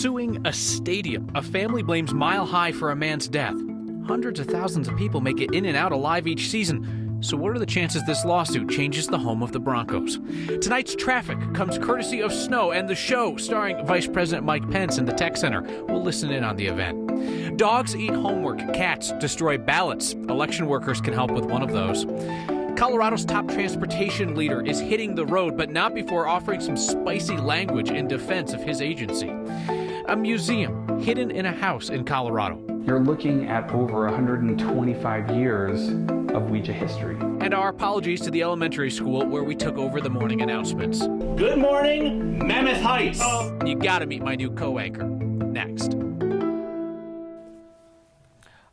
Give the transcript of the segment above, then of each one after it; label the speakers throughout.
Speaker 1: suing a stadium. A family blames Mile High for a man's death. Hundreds of thousands of people make it in and out alive each season. So what are the chances this lawsuit changes the home of the Broncos? Tonight's Traffic comes courtesy of Snow and The Show, starring Vice President Mike Pence in the Tech Center. We'll listen in on the event. Dogs eat homework. Cats destroy ballots. Election workers can help with one of those. Colorado's top transportation leader is hitting the road, but not before offering some spicy language in defense of his agency. A museum hidden in a house in Colorado.
Speaker 2: You're looking at over 125 years of Ouija history.
Speaker 1: And our apologies to the elementary school where we took over the morning announcements.
Speaker 3: Good morning, Mammoth Heights.
Speaker 1: You gotta meet my new co-anchor. Next.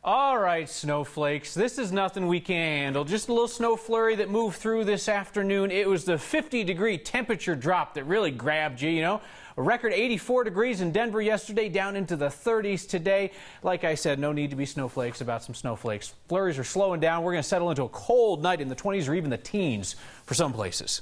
Speaker 1: All right, snowflakes, this is nothing we can handle. Just a little snow flurry that moved through this afternoon. It was the 50-degree temperature drop that really grabbed you, A record 84 degrees in Denver yesterday, down into the 30s today. Like I said, no need to be snowflakes about some snowflakes. Flurries are slowing down. We're going to settle into a cold night in the 20s or even the teens for some places.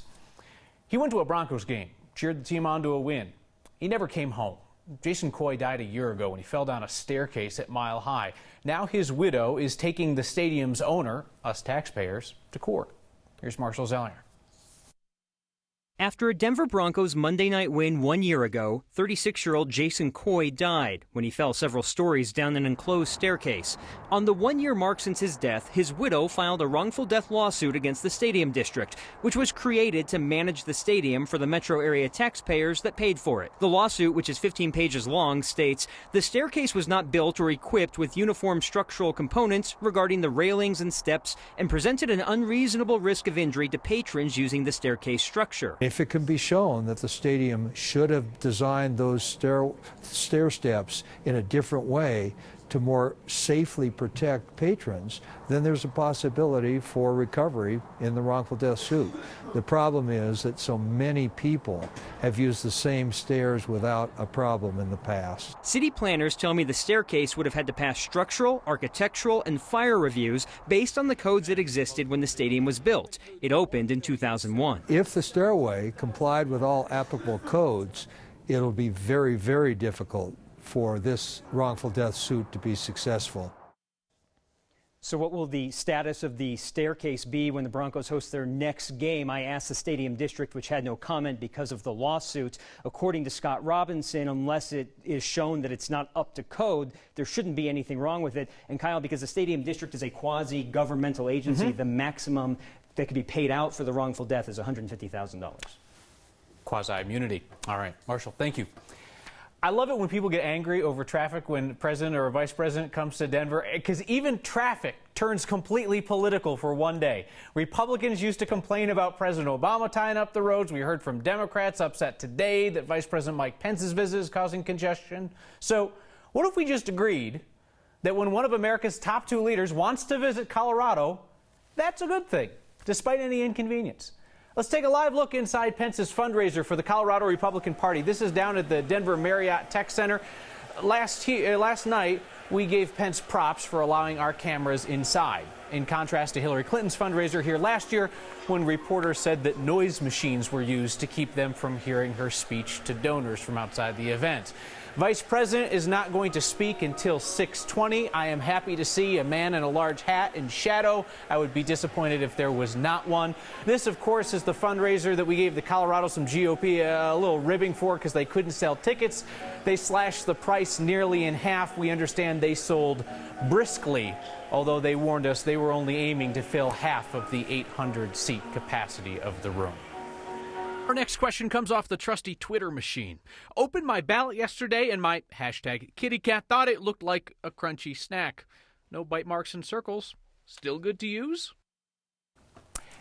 Speaker 1: He went to a Broncos game, cheered the team on to a win. He never came home. Jason Coy died a year ago when he fell down a staircase at Mile High. Now his widow is taking the stadium's owner, us taxpayers, to court. Here's Marshall Zellinger.
Speaker 4: After a Denver Broncos Monday night win 1 year ago, 36-year-old Jason Coy died when he fell several stories down an enclosed staircase. On the 1 year mark since his death, his widow filed a wrongful death lawsuit against the stadium district, which was created to manage the stadium for the metro area taxpayers that paid for it. The lawsuit, which is 15 pages long, states the staircase was not built or equipped with uniform structural components regarding the railings and steps and presented an unreasonable risk of injury to patrons using the staircase structure.
Speaker 5: If it can be shown that the stadium should have designed those stair steps in a different way to more safely protect patrons, then there's a possibility for recovery in the wrongful death suit. The problem is that so many people have used the same stairs without a problem in the past.
Speaker 4: City planners tell me the staircase would have had to pass structural, architectural, and fire reviews based on the codes that existed when the stadium was built. It opened in 2001.
Speaker 5: If the stairway complied with all applicable codes, it'll be very, very difficult for this wrongful death suit to be successful.
Speaker 4: So what will the status of the staircase be when the Broncos host their next game? I asked the stadium district, which had no comment because of the lawsuit. According to Scott Robinson, unless it is shown that it's not up to code, there shouldn't be anything wrong with it. And Kyle, because the stadium district is a quasi-governmental agency, the maximum that could be paid out for the wrongful death is $150,000.
Speaker 1: Quasi-immunity. All right, Marshall, thank you. I love it when people get angry over traffic when president or a vice president comes to Denver, because even traffic turns completely political for one day. Republicans used to complain about President Obama tying up the roads. We heard from Democrats upset today that Vice President Mike Pence's visit is causing congestion. So what if we just agreed that when one of America's top two leaders wants to visit Colorado, that's a good thing, despite any inconvenience? Let's take a live look inside Pence's fundraiser for the Colorado Republican Party. This is down at the Denver Marriott Tech Center. Last night, we gave Pence props for allowing our cameras inside, in contrast to Hillary Clinton's fundraiser here last year, when reporters said that noise machines were used to keep them from hearing her speech to donors from outside the event. Vice President is not going to speak until 6:20. I am happy to see a man in a large hat in shadow. I would be disappointed if there was not one. This, of course, is the fundraiser that we gave the Colorado some GOP a little ribbing for because they couldn't sell tickets. They slashed the price nearly in half. We understand they sold briskly, although they warned us they were only aiming to fill half of the 800-seat capacity of the room. Our next question comes off the trusty Twitter machine. Opened my ballot yesterday and my hashtag kitty cat thought it looked like a crunchy snack. No bite marks and circles. Still good to use?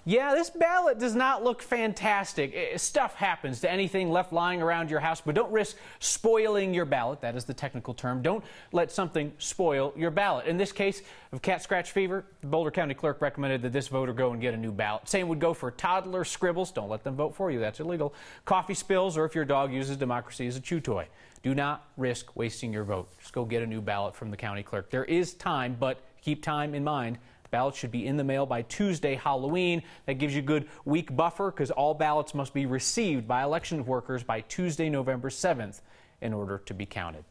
Speaker 1: Yeah, this ballot does not look fantastic. Stuff happens to anything left lying around your house, but don't risk spoiling your ballot. That is the technical term. Don't let something spoil your ballot. In this case of cat scratch fever, the Boulder County clerk recommended that this voter go and get a new ballot. Same would go for toddler scribbles. Don't let them vote for you. That's illegal. Coffee spills, or if your dog uses democracy as a chew toy. Do not risk wasting your vote. Just go get a new ballot from the county clerk. There is time, but keep time in mind. Ballots should be in the mail by Tuesday, Halloween. That gives you a good week buffer because all ballots must be received by election workers by Tuesday, November 7th. in order to be counted.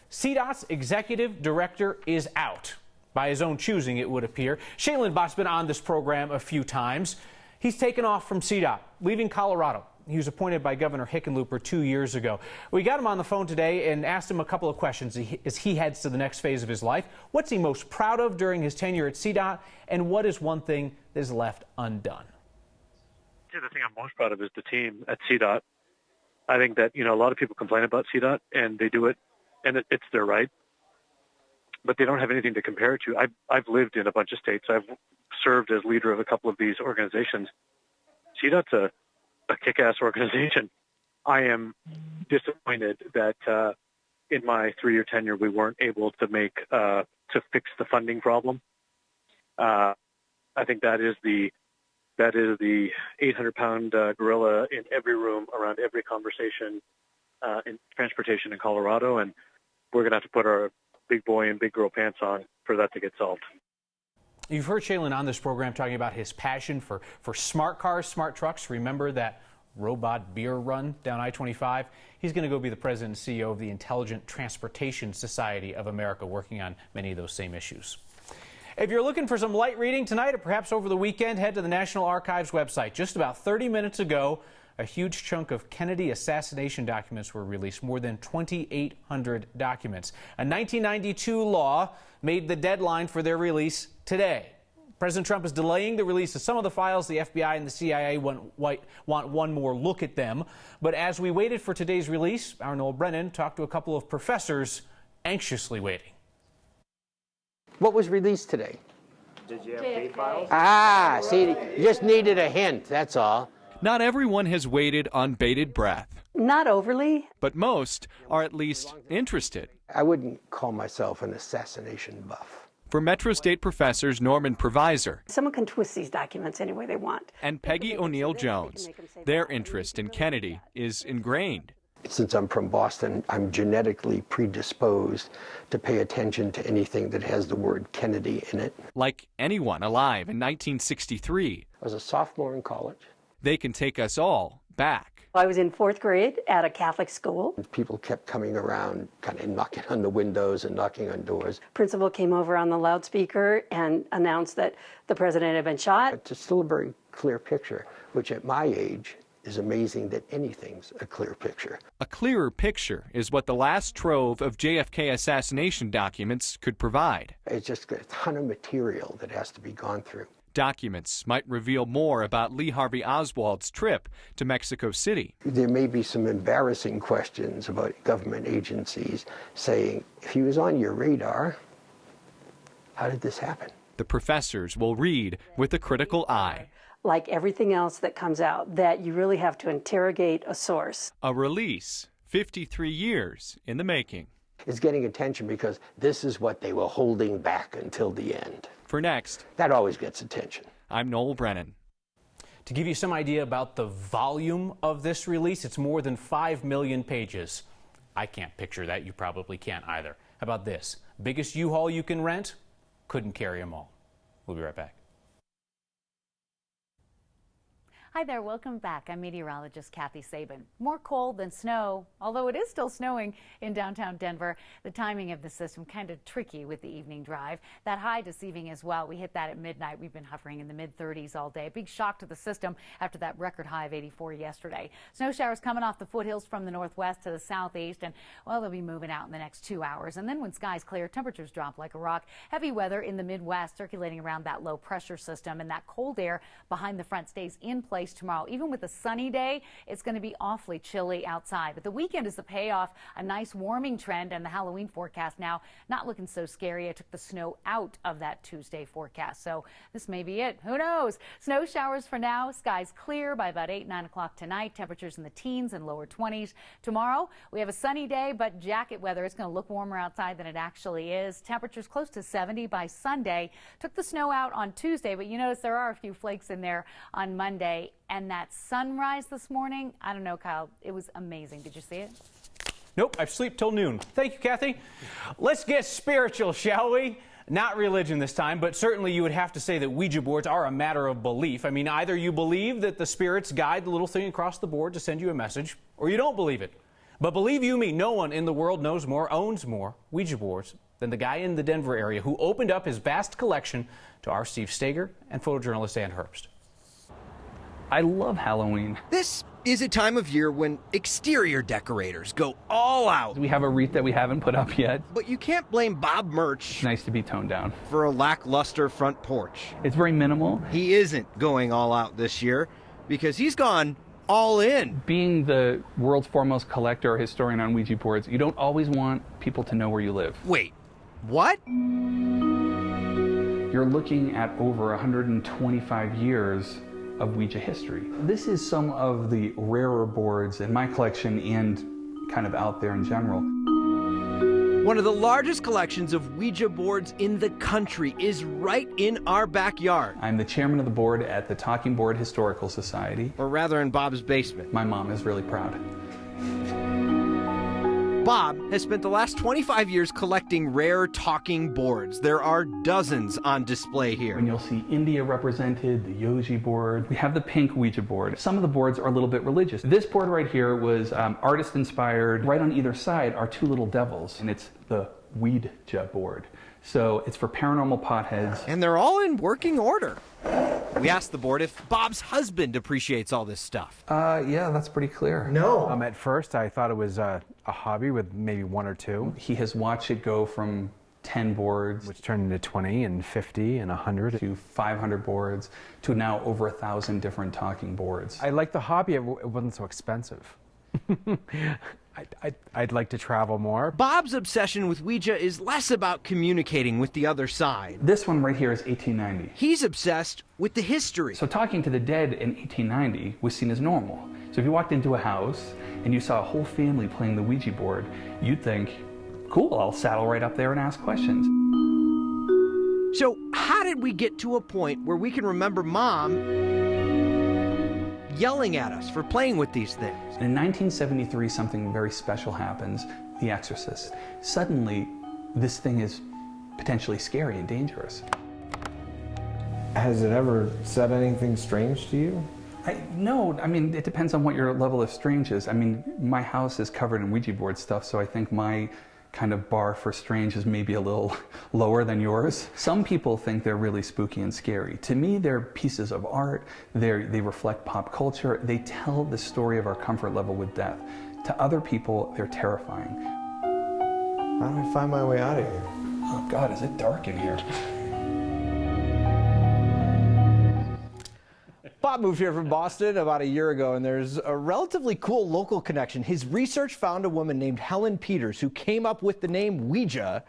Speaker 1: CDOT's executive director is out. By his own choosing, it would appear. Shailen Bhatt's been on this program a few times. He's taken off from CDOT, leaving Colorado. He was appointed by Governor Hickenlooper 2 years ago. We got him on the phone today and asked him a couple of questions as he heads to the next phase of his life. What's he most proud of during his tenure at CDOT, and what is one thing that is left undone?
Speaker 6: The thing I'm most proud of is the team at CDOT. I think that, a lot of people complain about CDOT, and they do it, and it's their right, but they don't have anything to compare it to. I've lived in a bunch of states. I've served as leader of a couple of these organizations. CDOT's a kick-ass organization. I am disappointed that in my 3-year tenure we weren't able to fix the funding problem. I think that is the 800-pound gorilla in every room, around every conversation in transportation in Colorado, and we're going to have to put our big boy and big girl pants on for that to get solved.
Speaker 1: You've heard Shailen on this program talking about his passion for smart cars, smart trucks. Remember that robot beer run down I-25? He's going to go be the president and CEO of the Intelligent Transportation Society of America, working on many of those same issues. If you're looking for some light reading tonight or perhaps over the weekend, head to the National Archives website. Just about 30 minutes ago, a huge chunk of Kennedy assassination documents were released, more than 2,800 documents. A 1992 law made the deadline for their release today. President Trump is delaying the release of some of the files. The FBI and the CIA want one more look at them. But as we waited for today's release, our Noel Brennan talked to a couple of professors anxiously waiting.
Speaker 7: What was released today?
Speaker 8: The JFK files?
Speaker 7: Ah, see, you just needed a hint, that's all.
Speaker 9: Not everyone has waited on bated breath,
Speaker 10: Not overly.
Speaker 9: but most are at least interested.
Speaker 7: I wouldn't call myself an assassination buff.
Speaker 9: For Metro State professors Norman Provisor
Speaker 10: Someone can twist these documents any way they want.
Speaker 9: and Peggy O'Neill Jones, their interest in Kennedy is ingrained.
Speaker 7: Since I'm from Boston, I'm genetically predisposed to pay attention to anything that has the word Kennedy in it.
Speaker 9: Like anyone alive in 1963,
Speaker 7: I was a sophomore in college.
Speaker 9: they can take us all back.
Speaker 10: I was in 4th grade at a Catholic school.
Speaker 7: People kept coming around, kind of knocking on the windows and knocking on doors.
Speaker 10: Principal came over on the loudspeaker and announced that the president had been shot.
Speaker 7: It's still a very clear picture, which at my age is amazing that anything's a clear picture.
Speaker 9: A clearer picture is what the last trove of JFK assassination documents could provide.
Speaker 7: It's just a ton of material that has to be gone through.
Speaker 9: Documents might reveal more about Lee Harvey Oswald's trip to Mexico City.
Speaker 7: There may be some embarrassing questions about government agencies saying, if he was on your radar, how did this happen?
Speaker 9: The professors will read with a critical eye.
Speaker 10: Like everything else that comes out, that you really have to interrogate a source.
Speaker 9: A release 53 years in the making.
Speaker 7: It's getting attention because this is what they were holding back until the end.
Speaker 9: For Next,
Speaker 7: That always gets attention.
Speaker 9: I'm Noel Brennan.
Speaker 1: To give you some idea about the volume of this release, it's more than 5 million pages. I can't picture that. You probably can't either. How about this? Biggest U-Haul you can rent? Couldn't carry them all. We'll be right back.
Speaker 11: Hi there, welcome back. I'm meteorologist Kathy Sabin. More cold than snow, although it is still snowing in downtown Denver. The timing of the system kind of tricky with the evening drive. That high deceiving as well. We hit that at midnight. We've been hovering in the mid-30s all day. Big shock to the system after that record high of 84 yesterday. Snow showers coming off the foothills from the northwest to the southeast, and well, they'll be moving out in the next 2 hours. And then when skies clear, temperatures drop like a rock. Heavy weather in the Midwest circulating around that low pressure system, and that cold air behind the front stays in place tomorrow. Even with a sunny day, it's going to be awfully chilly outside. But the weekend is the payoff, a nice warming trend, and the Halloween forecast now not looking so scary. I took the snow out of that Tuesday forecast, so this may be it. Who knows? Snow showers for now. Skies clear by about 8, 9 o'clock tonight. Temperatures in the teens and lower 20s. Tomorrow, we have a sunny day, but jacket weather. It's going to look warmer outside than it actually is. Temperatures close to 70 by Sunday. Took the snow out on Tuesday, but you notice there are a few flakes in there on Monday. And that sunrise this morning, I don't know, Kyle, it was amazing. Did you see it?
Speaker 1: Nope, I sleep till noon. Thank you, Kathy. Let's get spiritual, shall we? Not religion this time, but certainly you would have to say that Ouija boards are a matter of belief. I mean, either you believe that the spirits guide the little thing across the board to send you a message, or you don't believe it. But believe you me, no one in the world knows more, owns more Ouija boards than the guy in the Denver area who opened up his vast collection to our Steve Stager and photojournalist Ann Herbst.
Speaker 2: I love Halloween.
Speaker 12: This is a time of year when exterior decorators go all out.
Speaker 2: We have a wreath that we haven't put up yet.
Speaker 12: But you can't blame Bob Murch
Speaker 2: It's nice to be toned down.
Speaker 12: for a lackluster front porch.
Speaker 2: It's very minimal.
Speaker 12: He isn't going all out this year because he's gone all in.
Speaker 2: Being the world's foremost collector or historian on Ouija boards, you don't always want people to know where you live.
Speaker 12: Wait, what?
Speaker 2: You're looking at over 125 years of Ouija history. This is some of the rarer boards in my collection and kind of out there in general.
Speaker 12: One of the largest collections of Ouija boards in the country is right in our backyard.
Speaker 2: I'm the chairman of the board at the Talking Board Historical Society.
Speaker 12: Or rather in Bob's basement.
Speaker 2: My mom is really proud.
Speaker 12: Bob has spent the last 25 years collecting rare talking boards. There are dozens on display here.
Speaker 2: And you'll see India represented, the Yogi board. We have the pink Ouija board. Some of the boards are a little bit religious. This board right here was artist inspired. Right on either side are two little devils, and it's the Ouija board. So it's for paranormal potheads.
Speaker 12: And they're all in working order. We asked the board if Bob's husband appreciates all this stuff.
Speaker 2: Yeah, that's pretty clear.
Speaker 12: No.
Speaker 13: At first, I thought it was a hobby with maybe one or two.
Speaker 2: He has watched it go from 10 boards,
Speaker 13: which turned into 20 and 50 and 100.
Speaker 2: to 500 boards, to now over 1,000 different talking boards.
Speaker 13: I liked the hobby. It wasn't so expensive. I'd like to travel more.
Speaker 12: Bob's obsession with Ouija is less about communicating with the other side.
Speaker 2: This one right here is 1890.
Speaker 12: He's obsessed with the history.
Speaker 2: So talking to the dead in 1890 was seen as normal. So if you walked into a house and you saw a whole family playing the Ouija board, you'd think, cool, I'll saddle right up there and ask questions.
Speaker 12: So how did we get to a point where we can remember Mom yelling at us for playing with these things?
Speaker 2: In 1973, something very special happens, The Exorcist. Suddenly, this thing is potentially scary and dangerous.
Speaker 14: Has it ever said anything strange to you?
Speaker 2: No, I mean, it depends on what your level of strange is. I mean, my house is covered in Ouija board stuff, so I think my kind of bar for strange is maybe a little lower than yours. Some people think they're really spooky and scary. To me, they're pieces of art. They reflect pop culture. They tell the story of our comfort level with death. To other people, they're terrifying.
Speaker 14: How do I find my way out of here?
Speaker 2: Oh God, is it dark in here?
Speaker 15: Bob moved here from Boston about a year ago, and there's a relatively cool local connection. His research found a woman named Helen Peters who came up with the name Ouija.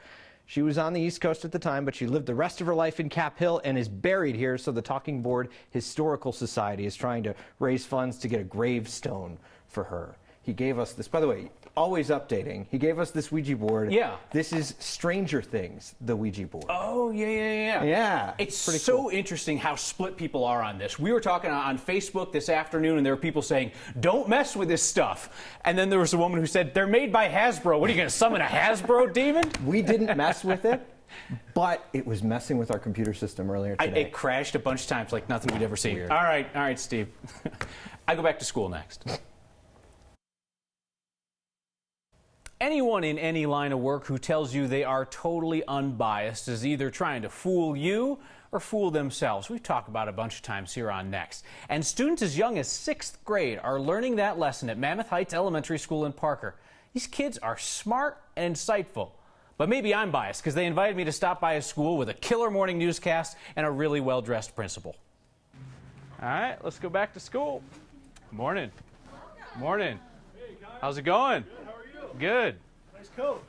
Speaker 15: She was on the East Coast at the time, but she lived the rest of her life in Cap Hill and is buried here, so the Talking Board Historical Society is trying to raise funds to get a gravestone for her. He gave us this, by the way, always updating. He gave us this Ouija board.
Speaker 1: Yeah.
Speaker 15: This is Stranger Things, the Ouija board.
Speaker 1: Oh, yeah.
Speaker 15: Yeah.
Speaker 1: It's
Speaker 15: pretty
Speaker 1: so
Speaker 15: cool.
Speaker 1: interesting how split people are on this. We were talking on Facebook this afternoon, and there were people saying, don't mess with this stuff. And then there was a woman who said, they're made by Hasbro. What, are you going to summon a Hasbro demon?
Speaker 15: We didn't mess with it, but it was messing with our computer system earlier today.
Speaker 1: It crashed a bunch of times like nothing we'd ever seen.
Speaker 15: Weird.
Speaker 1: All right, Steve. I go back to school next. Anyone in any line of work who tells you they are totally unbiased is either trying to fool you or fool themselves. We've talked about it a bunch of times here on Next. And students as young as 6th grade are learning that lesson at Mammoth Heights Elementary School in Parker. These kids are smart and insightful. But maybe I'm biased because they invited me to stop by a school with a killer morning newscast and a really well-dressed principal. All right, let's go back to school. Morning. Morning. How's it going? Good.
Speaker 16: Nice coat.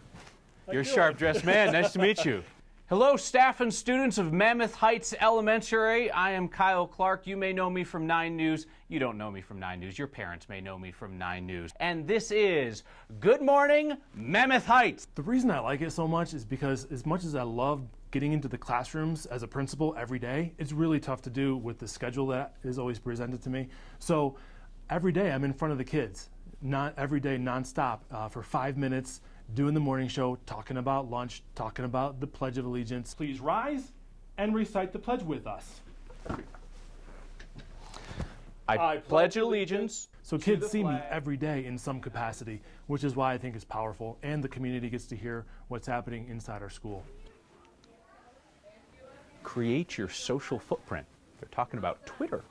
Speaker 1: You're a sharp-dressed man. Nice to meet you. Hello, staff and students of Mammoth Heights Elementary. I am Kyle Clark. You may know me from 9 News. You don't know me from 9 News. Your parents may know me from 9 News. And this is Good Morning Mammoth Heights.
Speaker 16: The reason I like it so much is because as much as I love getting into the classrooms as a principal every day, it's really tough to do with the schedule that is always presented to me. So every day I'm in front of the kids. Not every day, nonstop, for 5 minutes, doing the morning show, talking about lunch, talking about the Pledge of Allegiance. Please rise and recite the pledge with us.
Speaker 9: I pledge allegiance.
Speaker 16: So kids see me every day in some capacity, which is why I think it's powerful, and the community gets to hear what's happening inside our school.
Speaker 1: Create your social footprint. They're talking about Twitter.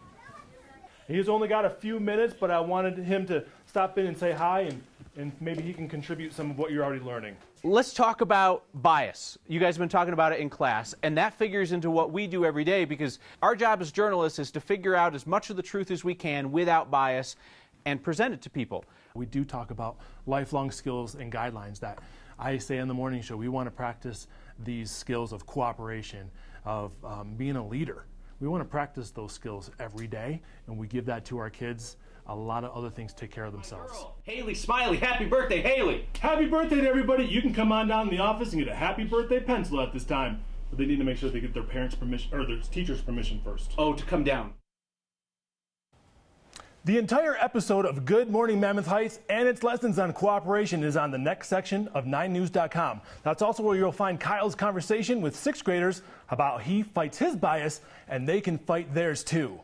Speaker 16: He's only got a few minutes, but I wanted him to stop in and say hi, and maybe he can contribute some of what you're already learning.
Speaker 1: Let's talk about bias. You guys have been talking about it in class, and that figures into what we do every day, because our job as journalists is to figure out as much of the truth as we can without bias and present it to people.
Speaker 16: We do talk about lifelong skills and guidelines that I say in the morning show. We want to practice these skills of cooperation, of being a leader. We want to practice those skills every day, and we give that to our kids. A lot of other things take care of themselves.
Speaker 3: Haley Smiley, happy birthday, Haley!
Speaker 16: Happy birthday to everybody. You can come on down to the office and get a happy birthday pencil at this time. But they need to make sure they get their parents' permission, or their teacher's permission first.
Speaker 3: Oh, to come down.
Speaker 16: The entire episode of Good Morning Mammoth Heights and its lessons on cooperation is on the next section of 9news.com. That's also where you'll find Kyle's conversation with 6th graders about how he fights his bias and they can fight theirs too.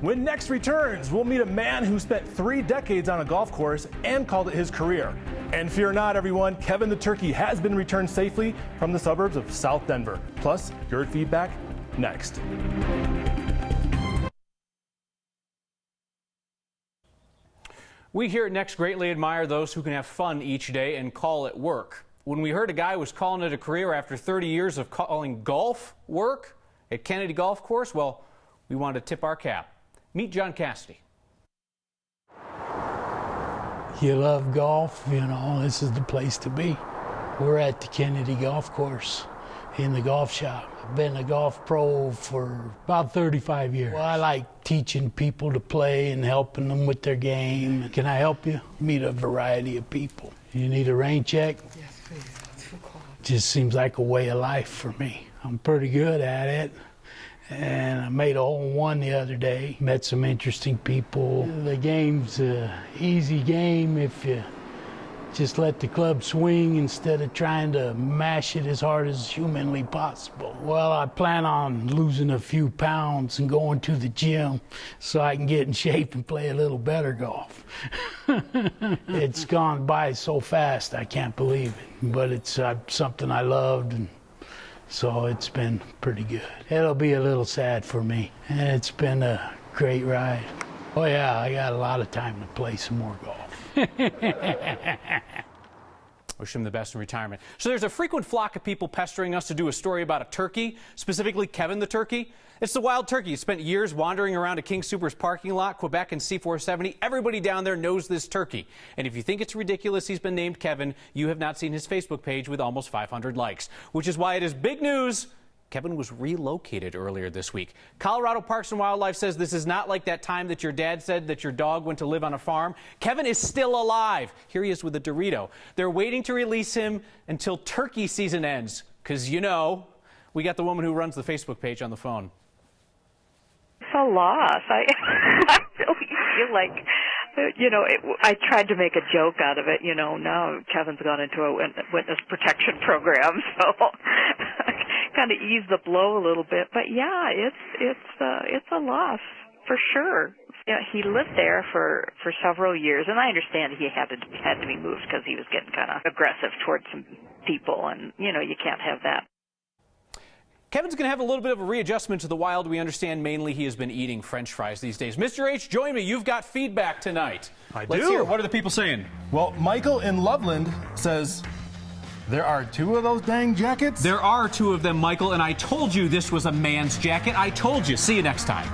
Speaker 16: When Next returns, we'll meet a man who spent 3 decades on a golf course and called it his career. And fear not, everyone, Kevin the Turkey has been returned safely from the suburbs of South Denver. Plus, your feedback next.
Speaker 1: We here at Next greatly admire those who can have fun each day and call it work. When we heard a guy was calling it a career after 30 years of calling golf work at Kennedy Golf Course, well, we wanted to tip our cap. Meet John Cassidy.
Speaker 17: You love golf, you know, this is the place to be. We're at the Kennedy Golf Course in the golf shop. I've been a golf pro for about 35 years. Well, I like teaching people to play and helping them with their game. Can I help you? Meet a variety of people. You need a rain check?
Speaker 18: Yes, please.
Speaker 17: Just seems like a way of life for me. I'm pretty good at it. And I made a hole in one the other day. Met some interesting people. The game's an easy game if you just let the club swing instead of trying to mash it as hard as humanly possible. Well, I plan on losing a few pounds and going to the gym so I can get in shape and play a little better golf. It's gone by so fast, I can't believe it. But it's something I loved, and so it's been pretty good. It'll be a little sad for me, and it's been a great ride. Oh yeah, I got a lot of time to play some more golf.
Speaker 1: Wish him the best in retirement. So there's a frequent flock of people pestering us to do a story about a turkey, specifically Kevin the Turkey. It's the wild turkey. He spent years wandering around a King Soopers parking lot, Quebec and C470. Everybody down there knows this turkey. And if you think it's ridiculous he's been named Kevin, you have not seen his Facebook page with almost 500 likes, which is why it is big news. Kevin was relocated earlier this week. Colorado Parks and Wildlife says this is not like that time that your dad said that your dog went to live on a farm. Kevin is still alive. Here he is with a Dorito. They're waiting to release him until turkey season ends. Because, you know, we got the woman who runs the Facebook page on the phone.
Speaker 19: It's a loss. I really feel like, you know, I tried to make a joke out of it. You know, now Kevin's gone into a witness protection program, so kind of ease the blow a little bit. But yeah, it's a loss for sure. Yeah, he lived there for several years, and I understand he had to be moved because he was getting kind of aggressive towards some people, and you know, you can't have that.
Speaker 1: Kevin's going to have a little bit of a readjustment to the wild. We understand mainly he has been eating French fries these days. Mr. H, join me. You've got feedback tonight. Let's hear. What are the people saying?
Speaker 16: Well, Michael in Loveland says, there are 2 of those dang jackets?
Speaker 1: There are 2 of them, Michael, and I told you this was a man's jacket. I told you. See you next time.